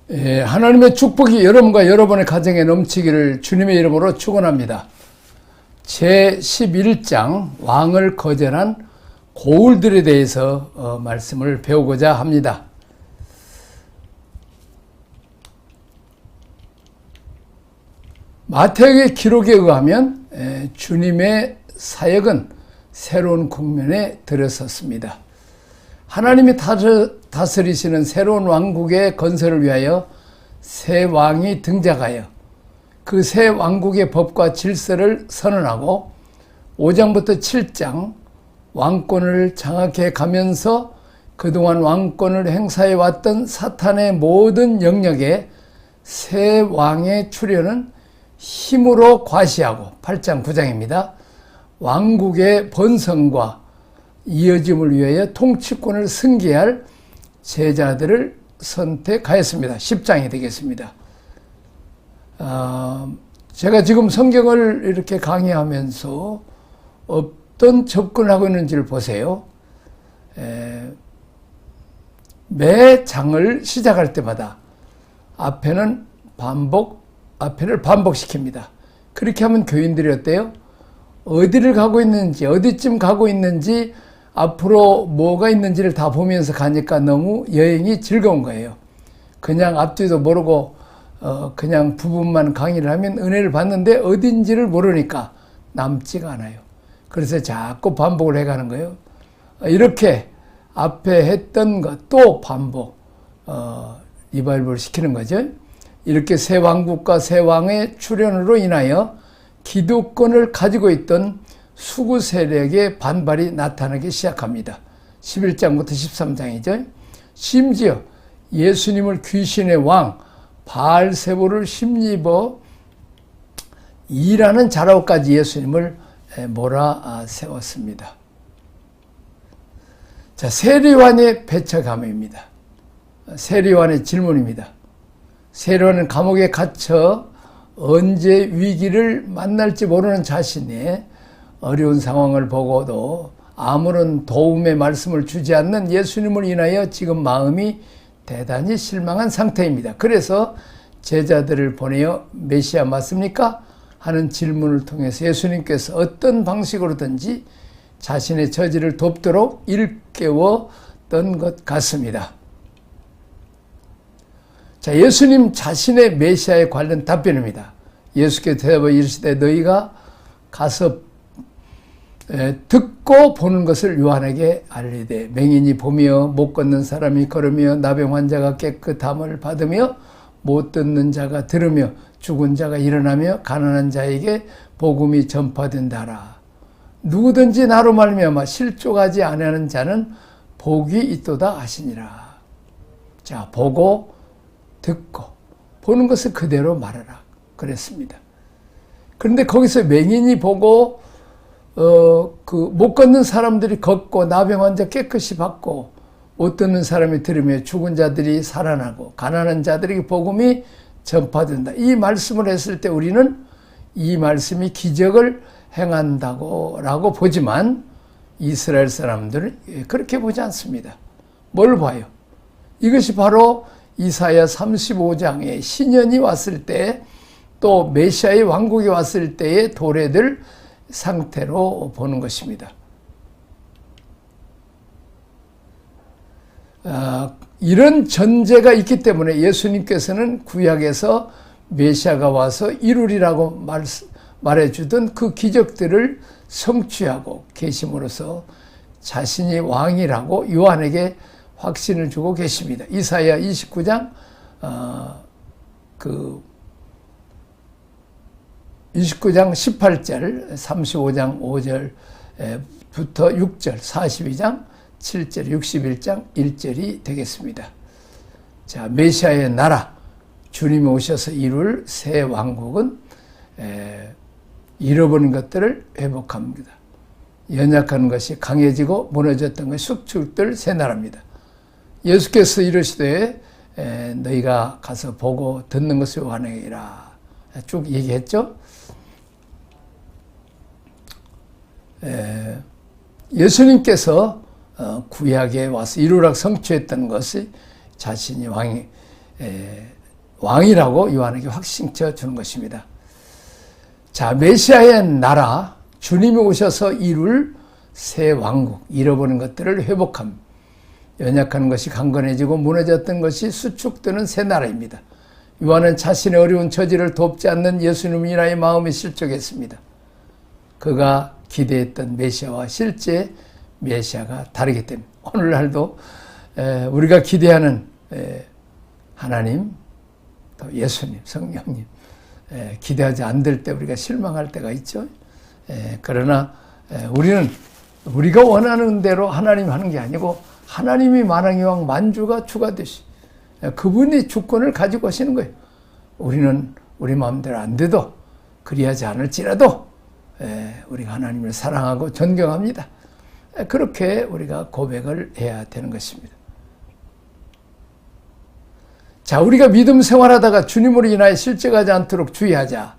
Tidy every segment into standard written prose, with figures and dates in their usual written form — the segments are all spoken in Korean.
하나님의 축복이 여러분과 여러분의 가정에 넘치기를 주님의 이름으로 축원합니다. 제11장 왕을 거절한 고울들에 대해서 말씀을 배우고자 합니다. 마태복음의 기록에 의하면 주님의 사역은 새로운 국면에 들어섰습니다. 하나님이 다스리시는 새로운 왕국의 건설을 위하여 새 왕이 등장하여 그 새 왕국의 법과 질서를 선언하고 5장부터 7장 왕권을 장악해 가면서 그동안 왕권을 행사해 왔던 사탄의 모든 영역에 새 왕의 출현은 힘으로 과시하고 8장 9장입니다. 왕국의 번성과 이어짐을 위하여 통치권을 승계할 제자들을 선택하였습니다. 10장이 되겠습니다. 제가 지금 성경을 이렇게 강의하면서 어떤 접근을 하고 있는지를 보세요. 매 장을 시작할 때마다 앞에를 반복시킵니다. 그렇게 하면 교인들이 어때요? 어디를 가고 있는지, 어디쯤 가고 있는지, 앞으로 뭐가 있는지를 다 보면서 가니까 너무 여행이 즐거운 거예요. 그냥 앞뒤도 모르고 그냥 부분만 강의를 하면 은혜를 받는데 어딘지를 모르니까 남지가 않아요. 그래서 자꾸 반복을 해가는 거예요. 이렇게 앞에 했던 것 또 반복, 리바이벌 시키는 거죠. 이렇게 새 왕국과 새 왕의 출현으로 인하여 기득권을 가지고 있던 수구 세력의 반발이 나타나기 시작합니다. 11장부터 13장이죠. 심지어 예수님을 귀신의 왕 바알세불을 힘입어 일하는 자라고까지 예수님을 몰아세웠습니다. 자, 세리완의 배척감입니다. 세리완의 질문입니다. 세리완은 감옥에 갇혀 언제 위기를 만날지 모르는 자신의 어려운 상황을 보고도 아무런 도움의 말씀을 주지 않는 예수님을 인하여 지금 마음이 대단히 실망한 상태입니다. 그래서 제자들을 보내어 메시아 맞습니까? 하는 질문을 통해서 예수님께서 어떤 방식으로든지 자신의 처지를 돕도록 일깨웠던 것 같습니다. 자, 예수님 자신의 메시아에 관련 답변입니다. 예수께서 대답하여 이르시되 너희가 가서 듣고 보는 것을 요한에게 알리되 맹인이 보며 못 걷는 사람이 걸으며 나병 환자가 깨끗함을 받으며 못 듣는 자가 들으며 죽은 자가 일어나며 가난한 자에게 복음이 전파된다 하라. 누구든지 나로 말미암아 실족하지 아니하는 자는 복이 있도다 하시니라. 자, 보고 듣고 보는 것을 그대로 말하라 그랬습니다. 그런데 거기서 맹인이 보고 못 걷는 사람들이 걷고 나병 환자 깨끗이 받고 못 듣는 사람이 들으며 죽은 자들이 살아나고 가난한 자들에게 복음이 전파된다. 이 말씀을 했을 때 우리는 이 말씀이 기적을 행한다고 라고 보지만 이스라엘 사람들은 그렇게 보지 않습니다. 뭘 봐요? 이것이 바로 이사야 35장에 신년이 왔을 때 또 메시아의 왕국이 왔을 때의 도래들 상태로 보는 것입니다. 이런 전제가 있기 때문에 예수님께서는 구약에서 메시아가 와서 이루리라고 말해주던 그 기적들을 성취하고 계심으로써 자신이 왕이라고 요한에게 확신을 주고 계십니다. 이사야 29장 29장 18절, 35장 5절부터 6절, 42장 7절, 61장 1절이 되겠습니다. 자, 메시아의 나라, 주님이 오셔서 이룰 새 왕국은 잃어버린 것들을 회복합니다. 연약한 것이 강해지고 무너졌던 것이 쑥쑥들 새 나라입니다. 예수께서 이르시되 너희가 가서 보고 듣는 것을 원하리라 쭉 얘기했죠. 예수님께서 구약에 와서 이루락 성취했던 것이 자신이 왕이 왕이라고 요한에게 확신쳐 주는 것입니다. 자, 메시아의 나라, 주님이 오셔서 이룰 새 왕국, 잃어버린 것들을 회복함, 연약한 것이 강건해지고 무너졌던 것이 수축되는 새 나라입니다. 요한은 자신의 어려운 처지를 돕지 않는 예수님이라의 마음에 실족했습니다. 그가 기대했던 메시아와 실제 메시아가 다르기 때문에 오늘날도 우리가 기대하는 하나님, 또 예수님, 성령님 기대하지 않을 때 우리가 실망할 때가 있죠. 그러나 우리는 우리가 원하는 대로 하나님 하는 게 아니고 하나님이 만왕의 왕 만주가 주가 되시 그분이 주권을 가지고 하시는 거예요. 우리는 우리 마음대로 안 돼도 그리하지 않을지라도 우리가 하나님을 사랑하고 존경합니다. 그렇게 우리가 고백을 해야 되는 것입니다. 자, 우리가 믿음 생활하다가 주님으로 인하여 실제가지 않도록 주의하자.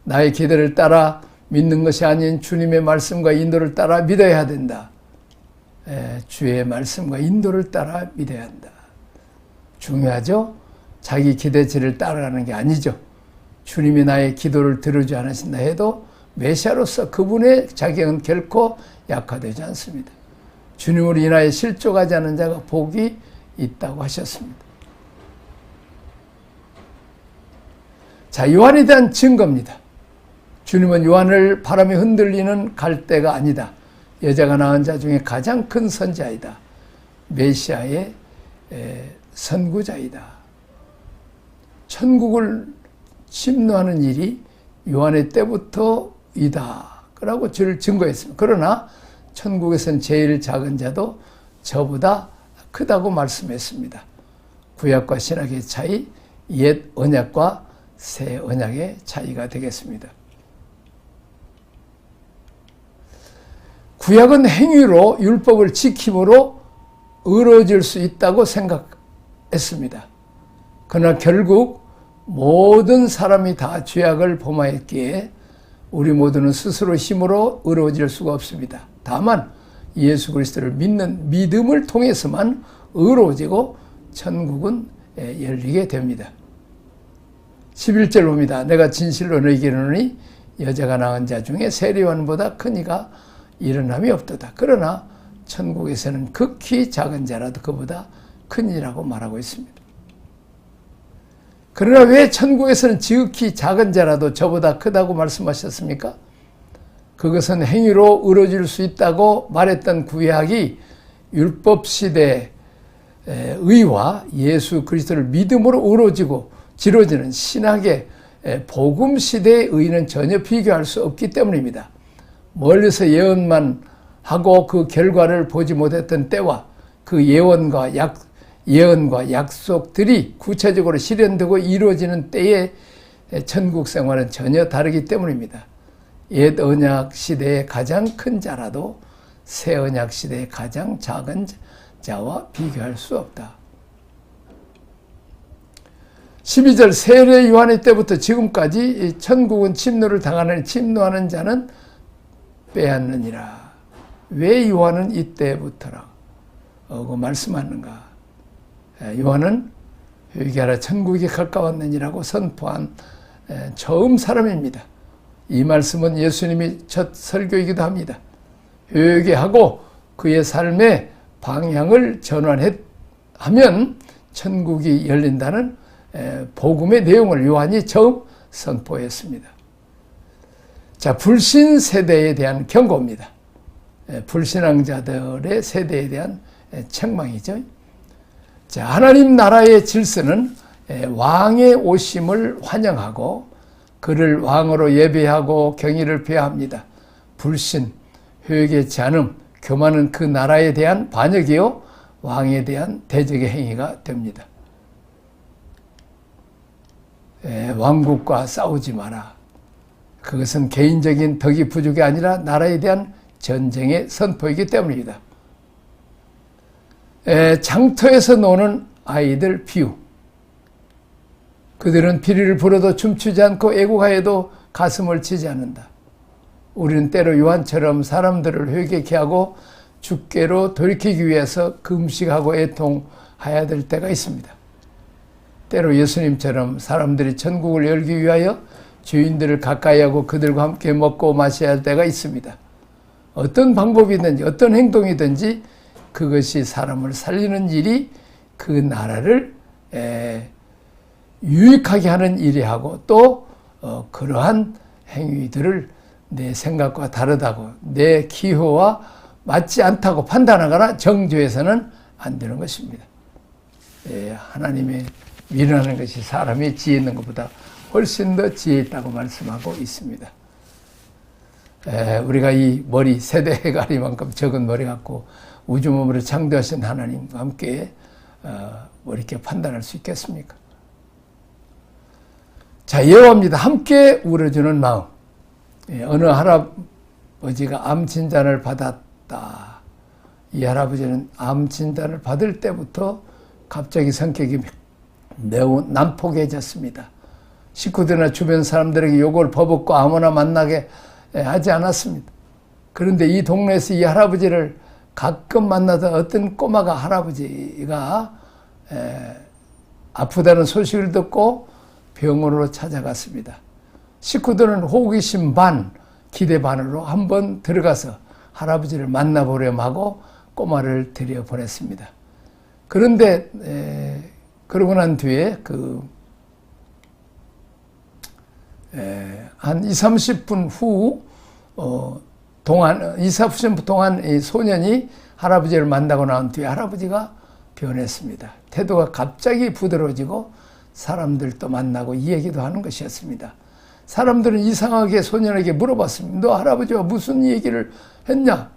나의 기대를 따라 믿는 것이 아닌 주님의 말씀과 인도를 따라 믿어야 된다. 주의 말씀과 인도를 따라 믿어야 한다. 중요하죠? 자기 기대치를 따라가는 게 아니죠. 주님이 나의 기도를 들어주지 않으신다 해도 메시아로서 그분의 자격은 결코 약화되지 않습니다. 주님으로 인하여 실족하지 않은 자가 복이 있다고 하셨습니다. 자, 요한에 대한 증거입니다. 주님은 요한을 바람에 흔들리는 갈대가 아니다. 여자가 낳은 자 중에 가장 큰 선지자이다. 메시아의 선구자이다. 천국을 침노하는 일이 요한의 때부터이다. 라고 저를 증거했습니다. 그러나 천국에서는 제일 작은 자도 저보다 크다고 말씀했습니다. 구약과 신약의 차이, 옛 언약과 새 언약의 차이가 되겠습니다. 구약은 행위로 율법을 지킴으로 이루어질 수 있다고 생각했습니다. 그러나 결국 모든 사람이 다 죄악을 범하였기에 우리 모두는 스스로 힘으로 이루어질 수가 없습니다. 다만 예수 그리스도를 믿는 믿음을 통해서만 이루어지고 천국은 열리게 됩니다. 11절 봅니다. 내가 진실로 너희에게 이르노니 여자가 낳은 자 중에 세례요한보다 큰 이가 일어남이 없도다. 그러나 천국에서는 극히 작은 자라도 그보다 큰 이라고 말하고 있습니다. 그러나 왜 천국에서는 지극히 작은 자라도 저보다 크다고 말씀하셨습니까? 그것은 행위로 이루어질 수 있다고 말했던 구약이 율법 시대의 의와 예수 그리스도를 믿음으로 이루어지고 지루어지는 신학의 복음 시대의 의는 전혀 비교할 수 없기 때문입니다. 멀리서 예언만 하고 그 결과를 보지 못했던 때와 그 예언과 약속들이 구체적으로 실현되고 이루어지는 때의 천국 생활은 전혀 다르기 때문입니다. 옛 언약 시대의 가장 큰 자라도 새 언약 시대의 가장 작은 자와 비교할 수 없다. 12절 세례 요한의 때부터 지금까지 천국은 침노를 침노하는 자는 빼앗느니라. 왜 요한은 이때부터라고 말씀하는가? 요한은 회개하라 천국이 가까웠느니라고 선포한 처음 사람입니다. 이 말씀은 예수님이 첫 설교이기도 합니다. 회개하고 그의 삶의 방향을 전환하면 천국이 열린다는 복음의 내용을 요한이 처음 선포했습니다. 자, 불신 세대에 대한 경고입니다. 불신앙자들의 세대에 대한 책망이죠. 자, 하나님 나라의 질서는 왕의 오심을 환영하고 그를 왕으로 예배하고 경의를 표합니다. 불신, 회개치 않음, 교만은 그 나라에 대한 반역이요 왕에 대한 대적의 행위가 됩니다. 왕국과 싸우지 마라. 그것은 개인적인 덕이 부족이 아니라 나라에 대한 전쟁의 선포이기 때문입니다. 장터에서 노는 아이들 비유. 그들은 피리를 불어도 춤추지 않고 애국하여도 가슴을 치지 않는다. 우리는 때로 요한처럼 사람들을 회개케 하고 주께로 돌이키기 위해서 금식하고 애통해야 될 때가 있습니다. 때로 예수님처럼 사람들이 천국을 열기 위하여 죄인들을 가까이 하고 그들과 함께 먹고 마셔야 할 때가 있습니다. 어떤 방법이든지 어떤 행동이든지 그것이 사람을 살리는 일이 그 나라를 유익하게 하는 일이하고 또 그러한 행위들을 내 생각과 다르다고 내 기호와 맞지 않다고 판단하거나 정죄해서는 안 되는 것입니다. 하나님의 미련하는 것이 사람이 지혜 있는 것보다 훨씬 더 지혜 있다고 말씀하고 있습니다. 우리가 이 머리 세대 가리만큼 적은 머리 갖고 우주 몸으로 창조하신 하나님과 함께 이렇게 판단할 수 있겠습니까? 자, 예언합니다. 함께 울어주는 마음. 어느 할아버지가 암 진단을 받았다. 이 할아버지는 암 진단을 받을 때부터 갑자기 성격이 매우 난폭해졌습니다. 식구들이나 주변 사람들에게 욕을 퍼붓고 아무나 만나게 하지 않았습니다. 그런데 이 동네에서 이 할아버지를 가끔 만나던 어떤 꼬마가 할아버지가 아프다는 소식을 듣고 병원으로 찾아갔습니다. 식구들은 호기심 반, 기대 반으로 한번 들어가서 할아버지를 만나보려고 하고 꼬마를 들여보냈습니다. 그런데 그러고 난 뒤에 한 20-30분 후 동안 20-30분 동안 이 소년이 할아버지를 만나고 난 뒤에 할아버지가 변했습니다. 태도가 갑자기 부드러워지고 사람들도 만나고 이 얘기도 하는 것이었습니다. 사람들은 이상하게 소년에게 물어봤습니다. 너 할아버지와 무슨 얘기를 했냐?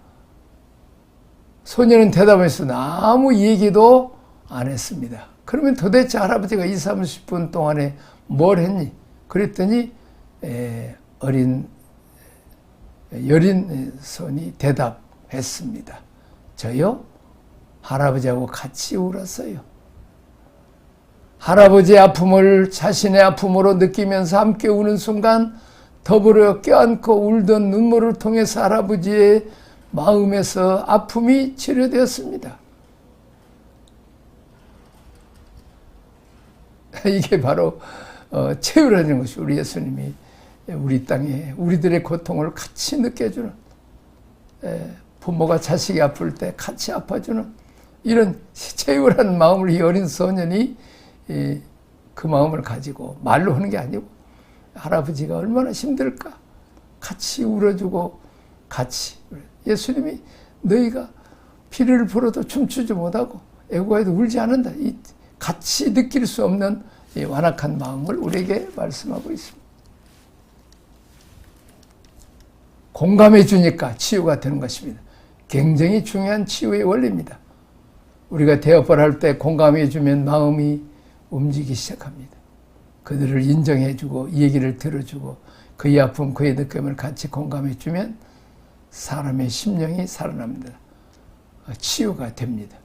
소년은 대답했으나 아무 얘기도 안 했습니다. 그러면 도대체 할아버지가 20-30분 동안에 뭘 했니? 그랬더니 여린 손이 대답했습니다. 저요? 할아버지하고 같이 울었어요. 할아버지의 아픔을 자신의 아픔으로 느끼면서 함께 우는 순간 더불어 껴안고 울던 눈물을 통해서 할아버지의 마음에서 아픔이 치료되었습니다. 이게 바로 채우라는 것이 우리 예수님이 우리 땅에 우리들의 고통을 같이 느껴주는, 부모가 자식이 아플 때 같이 아파주는 이런 채우라는 마음을 이 어린 소년이 그 마음을 가지고 말로 하는 게 아니고 할아버지가 얼마나 힘들까 같이 울어주고 같이. 예수님이 너희가 피를 불어도 춤추지 못하고 애고해도 울지 않는다. 이 같이 느낄 수 없는 이 완악한 마음을 우리에게 말씀하고 있습니다. 공감해 주니까 치유가 되는 것입니다. 굉장히 중요한 치유의 원리입니다. 우리가 대업을 할 때 공감해 주면 마음이 움직이기 시작합니다. 그들을 인정해 주고 이 얘기를 들어주고 그의 아픔, 그의 느낌을 같이 공감해 주면 사람의 심령이 살아납니다. 치유가 됩니다.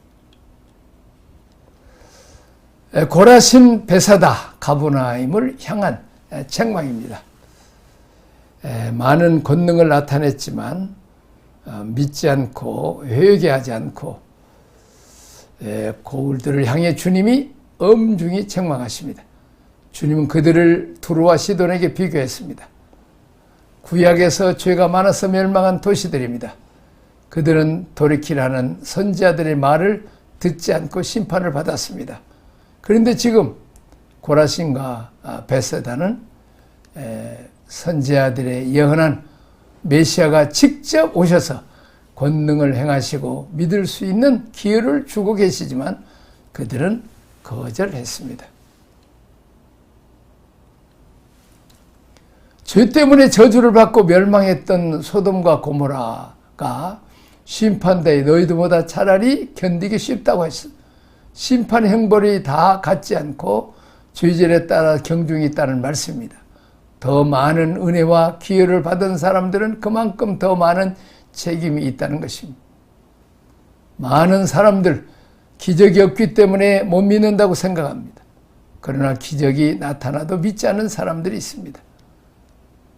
고라신 베사다 가버나움을 향한 책망입니다. 많은 권능을 나타냈지만 믿지 않고 회개하지 않고 고울들을 향해 주님이 엄중히 책망하십니다. 주님은 그들을 두루와 시돈에게 비교했습니다. 구약에서 죄가 많아서 멸망한 도시들입니다. 그들은 돌이키라는 선지자들의 말을 듣지 않고 심판을 받았습니다. 그런데 지금 고라신과 베세다는 선지자들의 예언한 메시아가 직접 오셔서 권능을 행하시고 믿을 수 있는 기회를 주고 계시지만 그들은 거절했습니다. 죄 때문에 저주를 받고 멸망했던 소돔과 고모라가 심판대에 너희들보다 차라리 견디기 쉽다고 했어. 심판 형벌이 다 같지 않고 죄질에 따라 경중이 있다는 말씀입니다. 더 많은 은혜와 기회를 받은 사람들은 그만큼 더 많은 책임이 있다는 것입니다. 많은 사람들 기적이 없기 때문에 못 믿는다고 생각합니다. 그러나 기적이 나타나도 믿지 않는 사람들이 있습니다.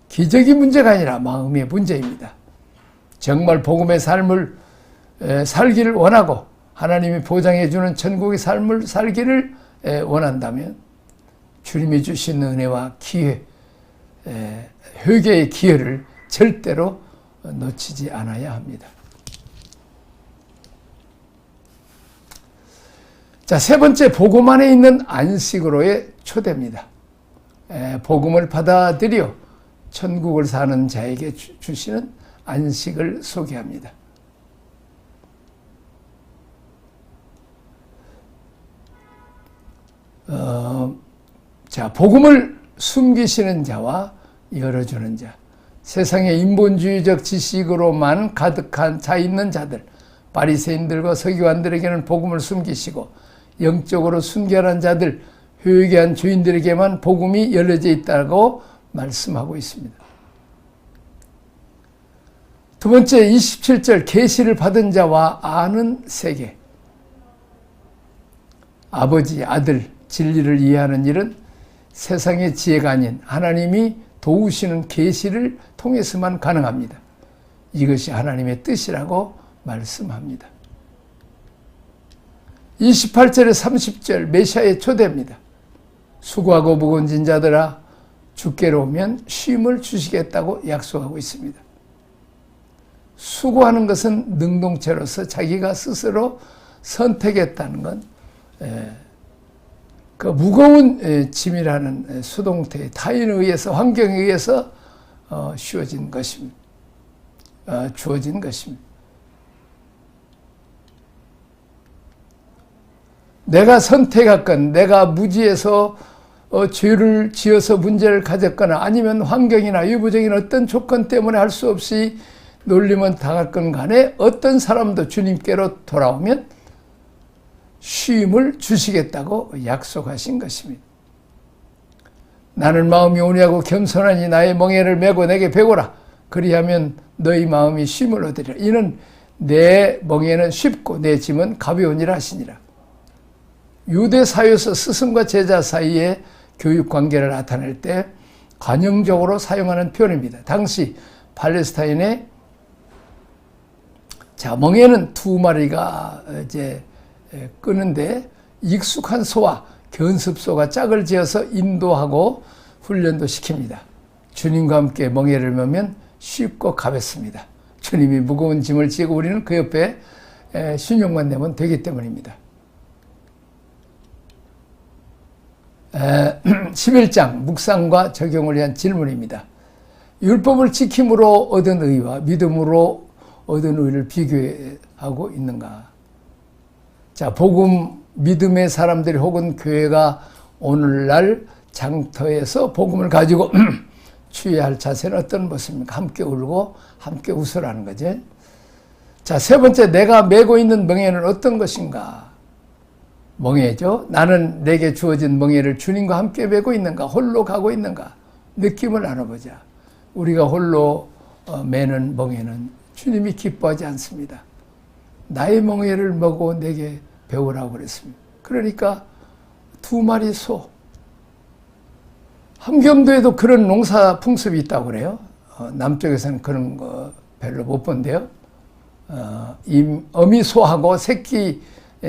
기적이 문제가 아니라 마음의 문제입니다. 정말 복음의 삶을 살기를 원하고 하나님이 보장해 주는 천국의 삶을 살기를 원한다면 주님이 주신 은혜와 기회, 회개의 기회를 절대로 놓치지 않아야 합니다. 자, 세 번째, 복음 안에 있는 안식으로의 초대입니다. 복음을 받아들여 천국을 사는 자에게 주시는 안식을 소개합니다. 자, 복음을 숨기시는 자와 열어주는 자, 세상의 인본주의적 지식으로만 가득한 차 있는 자들, 바리새인들과 서기관들에게는 복음을 숨기시고 영적으로 순결한 자들, 회개한 주인들에게만 복음이 열려져 있다고 말씀하고 있습니다. 두 번째, 27절, 계시를 받은 자와 아는 세계. 아버지, 아들, 진리를 이해하는 일은 세상의 지혜가 아닌 하나님이 도우시는 계시를 통해서만 가능합니다. 이것이 하나님의 뜻이라고 말씀합니다. 28절에 30절, 메시아의 초대입니다. 수고하고 무거운 짐 자들아, 주께로 오면 쉼을 주시겠다고 약속하고 있습니다. 수고하는 것은 능동체로서 자기가 스스로 선택했다는 건 그 무거운 짐이라는 수동태, 타인에 의해서, 환경에 의해서 주어진 것입니다. 내가 선택했건, 내가 무지해서 죄를 지어서 문제를 가졌거나 아니면 환경이나 유보적인 어떤 조건 때문에 할 수 없이 놀림은 당했건 간에 어떤 사람도 주님께로 돌아오면 쉼을 주시겠다고 약속하신 것입니다. 나는 마음이 온유하고 겸손하니 나의 멍에를 메고 내게 배우라. 그리하면 너희 마음이 쉼을 얻으리라. 이는 내 멍에는 쉽고 내 짐은 가벼우니라 하시니라. 유대 사회에서 스승과 제자 사이의 교육 관계를 나타낼 때 관용적으로 사용하는 표현입니다. 당시 팔레스타인의 멍에는 두 마리가 이제 끄는데 익숙한 소와 견습소가 짝을 지어서 인도하고 훈련도 시킵니다. 주님과 함께 멍에를 메면 쉽고 가볍습니다. 주님이 무거운 짐을 지고 우리는 그 옆에 순종만 내면 되기 때문입니다. 11장 묵상과 적용을 위한 질문입니다. 율법을 지킴으로 얻은 의와 믿음으로 얻은 의를 비교하고 있는가? 자, 복음, 믿음의 사람들이 혹은 교회가 오늘날 장터에서 복음을 가지고 취해야 할 자세는 어떤 모습입니까? 함께 울고 함께 웃으라는 거죠. 자, 세 번째, 내가 메고 있는 멍에는 어떤 것인가? 멍에죠. 나는 내게 주어진 멍에를 주님과 함께 메고 있는가? 홀로 가고 있는가? 느낌을 나눠보자. 우리가 홀로 매는 멍에는 주님이 기뻐하지 않습니다. 나의 멍에를 메고 내게 배우라고 그랬습니다. 그러니까 두 마리 소. 함경도에도 그런 농사 풍습이 있다고 그래요. 남쪽에서는 그런 거 별로 못 본대요. 이 어미 소하고 새끼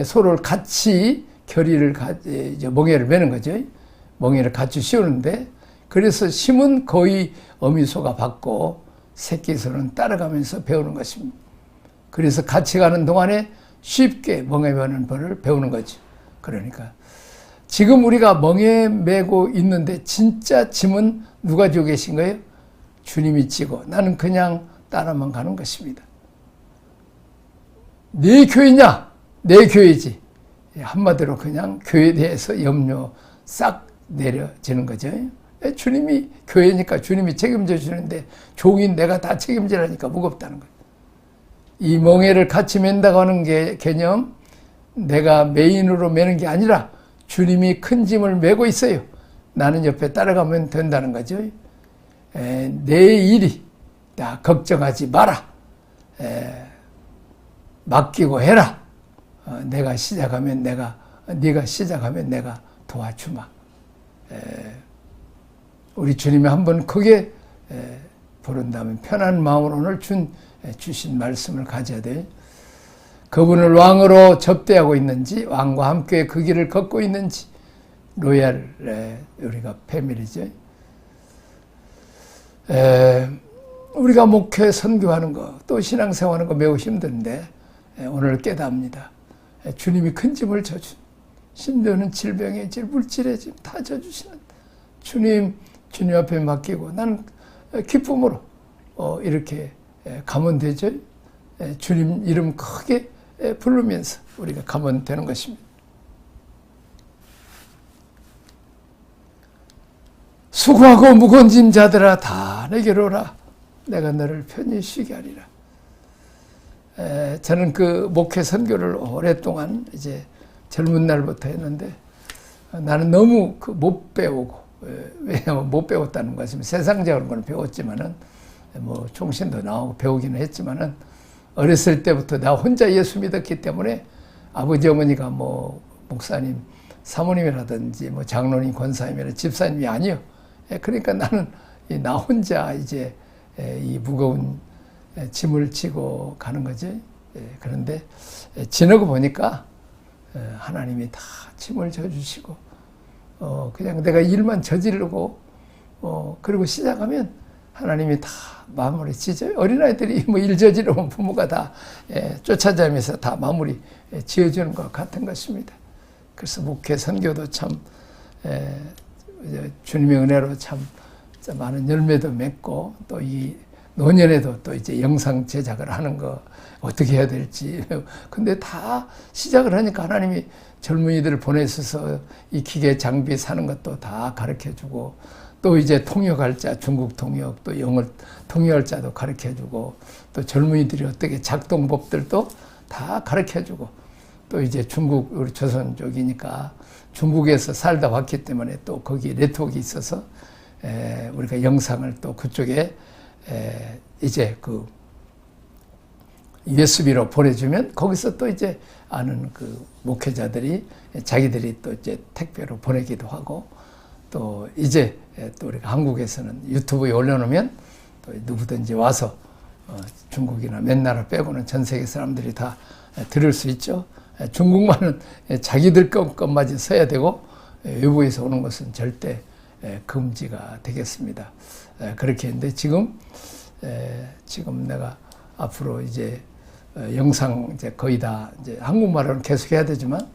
소를 같이 멍에를 매는 거죠. 멍에를 같이 씌우는데, 그래서 심은 거의 어미 소가 받고 새끼 소는 따라가면서 배우는 것입니다. 그래서 같이 가는 동안에 쉽게 멍에 매는 법을 배우는 거죠. 그러니까 지금 우리가 멍에 메고 있는데 진짜 짐은 누가 지고 계신 거예요? 주님이 지고 나는 그냥 따라만 가는 것입니다. 네 교회냐? 내 교회지. 한마디로 그냥 교회에 대해서 염려 싹 내려지는 거죠. 주님이 교회니까 주님이 책임져 주는데 종인 내가 다 책임지라니까 무겁다는 거예요. 이 멍에를 같이 맨다고 하는 게 개념, 내가 메인으로 매는 게 아니라 주님이 큰 짐을 메고 있어요. 나는 옆에 따라가면 된다는 거죠. 내 일이 다 걱정하지 마라. 맡기고 해라. 네가 시작하면 내가 도와주마. 우리 주님이 한번 크게 부른다면 편한 마음으로 오늘 주신 말씀을 가져야 돼요. 그분을 왕으로 접대하고 있는지, 왕과 함께 그 길을 걷고 있는지, 로얄 우리가 패밀리죠. 우리가 목회 선교하는 거, 또 신앙생활하는 거 매우 힘든데 오늘 깨닫습니다. 주님이 큰 짐을 져준, 심지어는 질병의 질, 물질의 짐 다 져주시는 주님 앞에 맡기고 나는 기쁨으로 이렇게 가면 되죠. 주님 이름 크게 부르면서 우리가 가면 되는 것입니다. 수고하고 무거운 짐 자들아 다 내게로 오라. 내가 너를 편히 쉬게 하리라. 저는 그 목회 선교를 오랫동안 이제 젊은 날부터 했는데 나는 너무 못 배우고, 왜냐하면 못 배웠다는 것은 세상적인 건 배웠지만은 뭐 총신도 나오고 배우기는 했지만은 어렸을 때부터 나 혼자 예수 믿었기 때문에 아버지 어머니가 뭐 목사님 사모님이라든지 뭐 장로님 권사님이나 집사님이 아니요. 그러니까 나는 나 혼자 이제 이 무거운 짐을 지고 가는 거지. 그런데 지나고 보니까 하나님이 다 짐을 져주시고 그냥 내가 일만 저지르고 그리고 시작하면 하나님이 다 마무리 지어요. 어린아이들이 뭐 일 저지르면 부모가 다 쫓아다니면서 다 마무리 지어주는 것 같은 것입니다. 그래서 목회 선교도 참 주님의 은혜로 참 많은 열매도 맺고 또 이 노년에도 또 이제 영상 제작을 하는 거 어떻게 해야 될지. 근데 다 시작을 하니까 하나님이 젊은이들을 보내셔서 이 기계 장비 사는 것도 다 가르쳐 주고 또 이제 통역할 자, 중국 통역, 또 영어 통역할 자도 가르쳐 주고 또 젊은이들이 어떻게 작동법들도 다 가르쳐 주고 또 이제 중국, 우리 조선 쪽이니까 중국에서 살다 왔기 때문에 또 거기 네트워크가 있어서 우리가 영상을 또 그쪽에 이제 그 USB로 보내주면 거기서 또 이제 아는 그 목회자들이 자기들이 또 이제 택배로 보내기도 하고 또 이제 또 우리가 한국에서는 유튜브에 올려놓으면 또 누구든지 와서 중국이나 몇 나라 빼고는 전 세계 사람들이 다 들을 수 있죠. 중국말은 자기들 것만 써야 되고 외부에서 오는 것은 절대 금지가 되겠습니다. 그렇게 했는데 지금 내가 앞으로 이제 영상 이제 거의 다 이제 한국말로는 계속 해야 되지만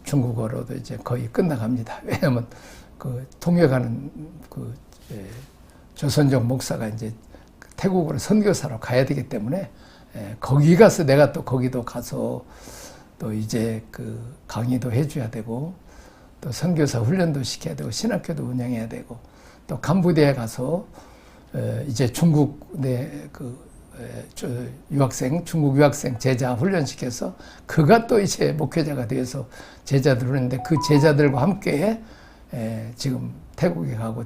중국어로도 이제 거의 끝나갑니다. 왜냐하면 그 통역하는 그 조선족 목사가 이제 태국으로 선교사로 가야 되기 때문에 거기 가서 내가 또 거기도 가서 또 이제 그 강의도 해줘야 되고 또 선교사 훈련도 시켜야 되고 신학교도 운영해야 되고 또 캄보디아에 가서 이제 중국 중국 유학생 제자 훈련시켜서 그가 또 이제 목회자가 되어서 제자들 오는데 그 제자들과 함께 지금 태국에 가고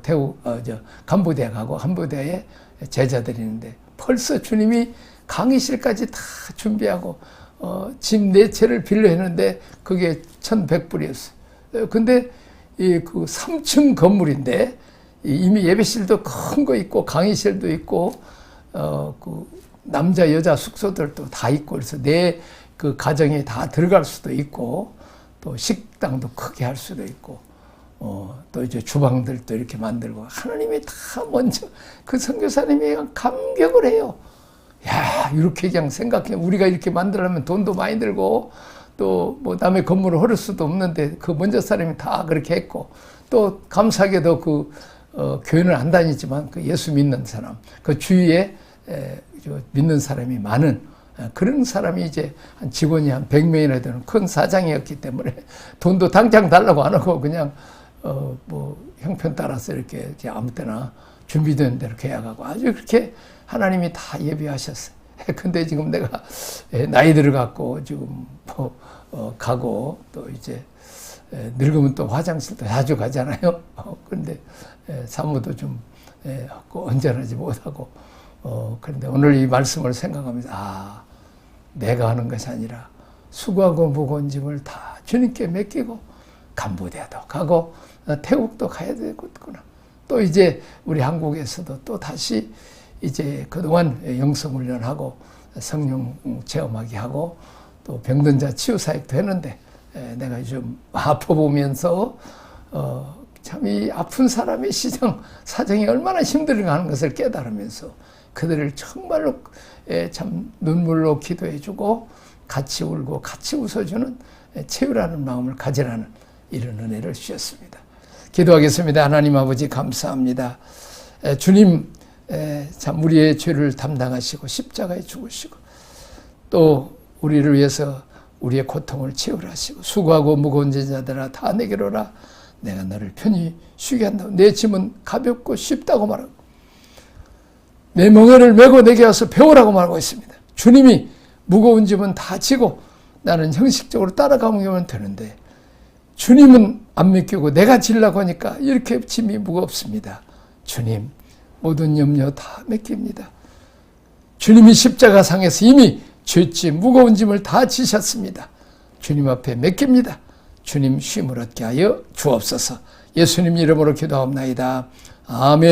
캄보디아 가고 캄보디아에 제자들이 있는데 벌써 주님이 강의실까지 다 준비하고 집 4채를 빌려 했는데 그게 1,100불이었어요. 근데 그 3층 건물인데 이미 예배실도 큰 거 있고 강의실도 있고 그 남자 여자 숙소들도 다 있고 그래서 내 그 가정에 다 들어갈 수도 있고 또 식당도 크게 할 수도 있고 또 이제 주방들도 이렇게 만들고 하나님이 다 먼저 그 선교사님이 감격을 해요. 야, 이렇게 그냥 생각해. 우리가 이렇게 만들려면 돈도 많이 들고 또 뭐 남의 건물을 허를 수도 없는데 그 먼저 사람이 다 그렇게 했고 또 감사하게도 그 교회는 안 다니지만 그 예수 믿는 사람, 그 주위에 믿는 사람이 많은 그런 사람이 이제 한 직원이 한 100명이나 되는 큰 사장이었기 때문에 돈도 당장 달라고 안 하고 그냥 뭐 형편 따라서 이렇게 아무 때나 준비된 대로 계약하고 아주 그렇게 하나님이 다 예비하셨어요. 근데 지금 내가 나이 들어갖고 지금 뭐 가고 또 이제 늙으면 또 화장실도 자주 가잖아요. 그런데 사무도 좀 언제나지 못하고 그런데 오늘 이 말씀을 생각하면서 내가 하는 것이 아니라 수고하고 무거운 짐을 다 주님께 맡기고 캄보디아도 가고 태국도 가야 되겠구나. 또 이제 우리 한국에서도 또 다시 이제 그동안 영성훈련하고 성령 체험하게 하고 또 병든 자 치유 사역도 했는데 내가 좀 아파보면서 참 이 아픈 사람의 사정이 얼마나 힘들은가 하는 것을 깨달으면서 그들을 정말로 참 눈물로 기도해주고 같이 울고 같이 웃어주는 채우라는 마음을 가지라는 이런 은혜를 주셨습니다. 기도하겠습니다. 하나님 아버지 감사합니다. 주님 참 우리의 죄를 담당하시고 십자가에 죽으시고 또 우리를 위해서 우리의 고통을 채우라 하시고 수고하고 무거운 자들아 다 내게로 오라 내가 너를 편히 쉬게 한다고 내 짐은 가볍고 쉽다고 말하고 내 멍에를 메고 내게 와서 배우라고 말하고 있습니다. 주님이 무거운 짐은 다 지고 나는 형식적으로 따라가면 되는데 주님은 안 맡기고 내가 지려고 하니까 이렇게 짐이 무겁습니다. 주님 모든 염려 다 맡깁니다. 주님이 십자가상에서 이미 죄짐 무거운 짐을 다 지셨습니다. 주님 앞에 맡깁니다. 주님 쉼을 얻게 하여 주옵소서. 예수님 이름으로 기도하옵나이다. 아멘.